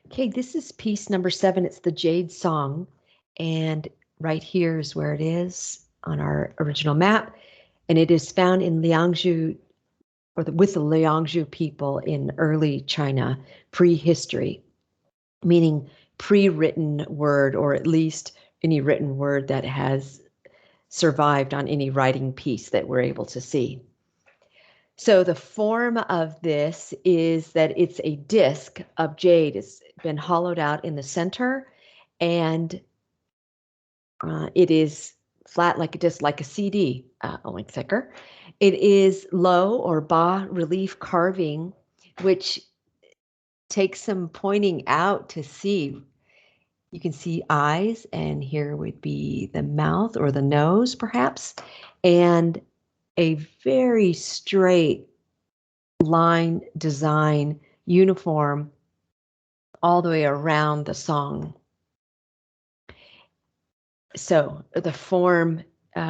Okay, this is piece number 7. It's the Jade Song. And right here is where it is on our original map. And it is found in Liangzhu, with the Liangzhu people in early China, prehistory, meaning pre-written word, or at least any written word that has survived on any writing piece that we're able to see. So the form of this is that it's a disc of jade. It's been hollowed out in the center, and it is flat like a disc, like a CD, only thicker. It is low or bas relief carving, which takes some pointing out to see. You can see eyes, and here would be the mouth or the nose, perhaps, and a very straight line design uniform all the way around the song. So the form,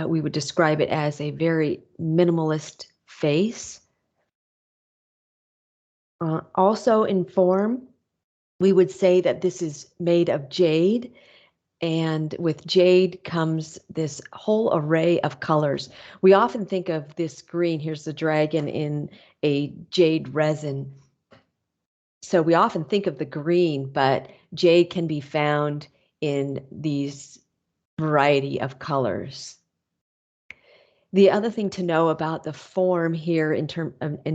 we would describe it as a very minimalist face. Also in form, we would say that this is made of jade, and with jade comes this whole array of colors. We often think of this green, here's the dragon in a jade resin. So we often think of the green, but jade can be found in these variety of colors. The other thing to know about the form here in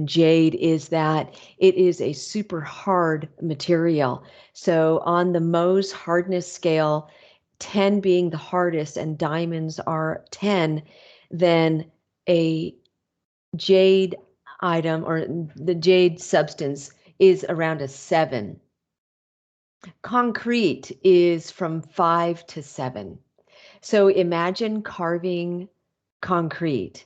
jade is that it is a super hard material. So on the Mohs hardness scale, 10 being the hardest and diamonds are 10, then a jade item or the jade substance is around a 7. Concrete is from 5 to 7. So imagine carving concrete.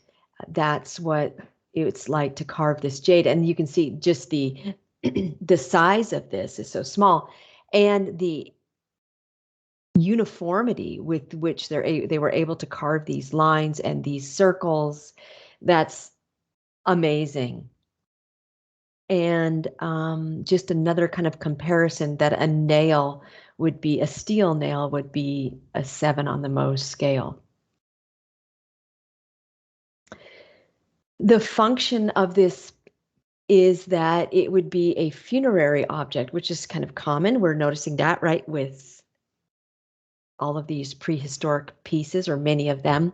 That's what it's like to carve this jade. And you can see just the the size of this is so small, and the uniformity with which they were able to carve these lines and these circles. That's amazing. And just another kind of comparison, that a nail would be, a steel nail would be a 7 on the Mohs scale. The function of this is that it would be a funerary object, which is kind of common. We're noticing that, right, with all of these prehistoric pieces, or many of them.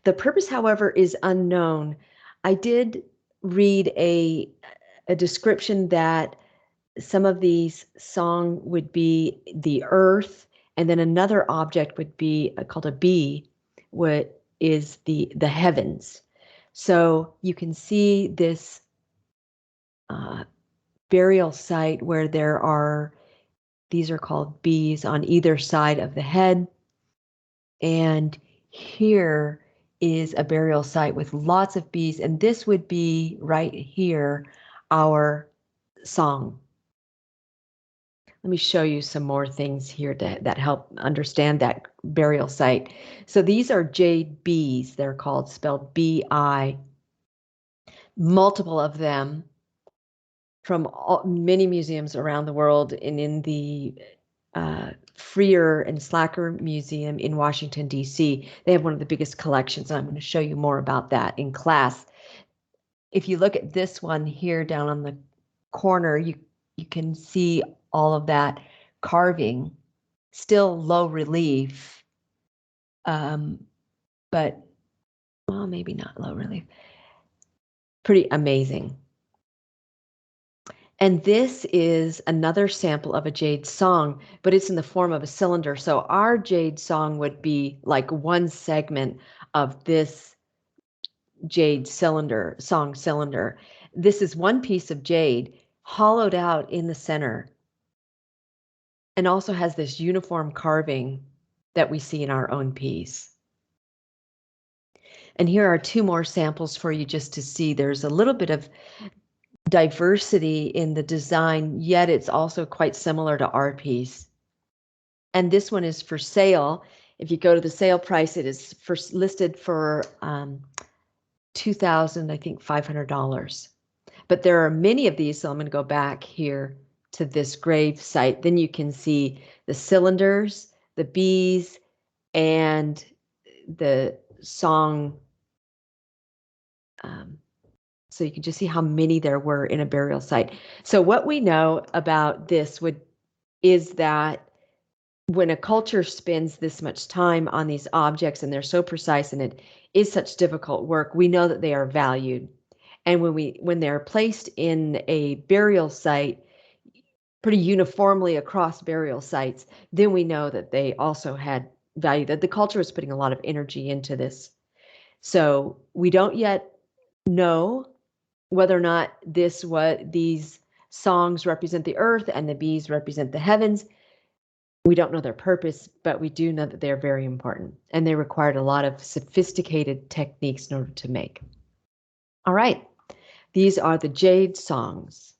The purpose, however, is unknown. I did read a description that some of these song would be the earth, and then another object would be called a bee, what is the heavens. So you can see this burial site where there are, these are called bees on either side of the head. And here is a burial site with lots of bees. And this would be right here, our song. Let me show you some more things here that help understand that burial site. So these are jade bees, they're called, spelled B-I. Multiple of them from many museums around the world, and in the Freer and Slacker Museum in Washington, D.C. They have one of the biggest collections, and I'm going to show you more about that in class. If you look at this one here down on the corner, you can see all of that carving, still low relief, but well, maybe not low relief. Pretty amazing. And this is another sample of a jade song, but it's in the form of a cylinder. So our jade song would be like one segment of this jade cylinder, song cylinder. This is one piece of jade hollowed out in the center, and also has this uniform carving that we see in our own piece. And here are 2 more samples for you just to see. There's a little bit of diversity in the design, yet it's also quite similar to our piece. And this one is for sale. If you go to the sale price, it is listed for $2,500. But there are many of these, so I'm going to go back here to this grave site, then you can see the cylinders, the bees, and the song. So you can just see how many there were in a burial site. So what we know about this is that when a culture spends this much time on these objects and they're so precise and it is such difficult work, we know that they are valued. And when they're placed in a burial site pretty uniformly across burial sites, then we know that they also had value, that the culture was putting a lot of energy into this. So we don't yet know whether or not these songs represent the earth and the bees represent the heavens. We don't know their purpose, but we do know that they're very important and they required a lot of sophisticated techniques in order to make. All right, these are the Jade songs.